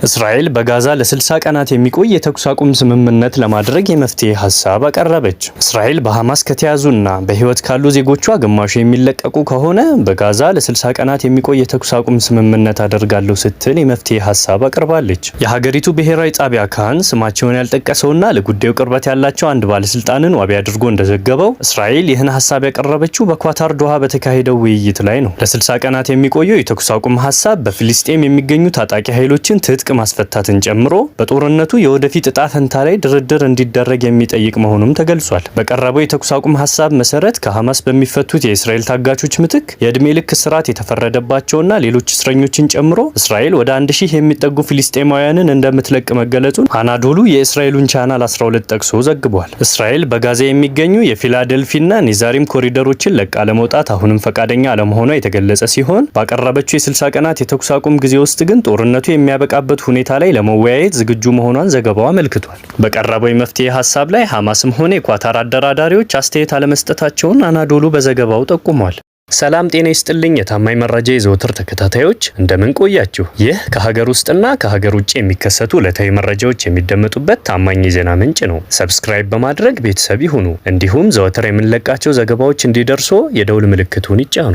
እስራኤል በጋዛ ለ60 ቀናት የሚቆይ የተኩስ አቁም ስምምነት ለማድረግ የመፍትሄ ሀሳብ አቀረበች። እስራኤል በሐማስ ከተያዙና በህይወት ካሉ ዜጎቿ ግማሹ የሚለቀቁ ከሆነ በጋዛ ለ60 ቀናት የሚቆይ የተኩስ አቁም ስምምነት አደርጋለሁ ስትል የመፍትሄ ሀሳብ አቅርባለች። የሀገሪቱ ብሔራዊ ጣቢያ ካን ስማቸውን ያልጠቀሰውና ለጉዳዩ ቅርበት ያላቸው አንድ ባለስልጣንን ዋቢ አድርጎ እንደዘገበው እስራኤል ይህን ሀሳብ ያቀረበችው በኳታር ዶሃ በተካሄደው ውይይት ላይ ነው። ለ60 ቀናት የሚቆየው የተኩስ አቁም ሀሳብ በፊሊስጤም የሚገኙ ታጣቂ ኃይሎችን ትጥቅ ማስፈታትን ጨምሮ በጦርነቱ የወደፊት እጣ ፈንታ ላይ ድርድር እንዲደረግ የሚጠይቅ መሆኑም ተገልጿል። በቀረበው የተኩስ አቁም ሀሳብ መሰረት ከሐማስ በሚፈቱት የእስራኤል ታጋቾች ምትክ የእድሜ ልክ እስራት የተፈረደባቸውና ሌሎች እስረኞችን ጨምሮ እስራኤል ወደ 1000 የሚጠጉ ፊሊስጤማውያንን እንደምትለቅ መገለጹን አናዶሉ የእስራኤሉን ቻናል 12 ጠቅሶ ዘግቧል። እስራኤል በጋዛ የሚገኙ የፊላደልፊና ኔዛሪም ኮሪደሮችን ለቃ ለመውጣት አሁንም ፈቃደኛ አለመሆኗ የተገለጸ ሲሆን ባቀረበችው የ60 ቀናት የተኩስ አቁም ጊዜ ውስጥ ግን ጦርነቱ የሚያበቃበት ሁኔታ ላይ ለመወያየት ዝግጁ መሆኗን ዘገባው አመልክቷል። በቀረበው የመፍትሄ ሀሳብ ላይ ሐማስም ሆነ የኳታር አደራዳሪዎች አስተያየት አለመስጠታቸውን አናዶሉ በዘገባው ጠቁሟል። ሰላም ጤና ይስጥልኝ። የታማኝ መረጃ የዘወትር ተከታታዮች እንደምን ቆያችሁ? ይህ ከሀገር ውስጥና ከሀገር ውጭ የሚከሰቱ ዕለታዊ መረጃዎች የሚደመጡበት ታማኝ የዜና ምንጭ ነው። ሰብስክራይብ በማድረግ ቤተሰብ ይሁኑ። እንዲሁም ዘወትር የምንለቃቸው ዘገባዎች እንዲደርሶ የደውል ምልክቱን ይጫኑ።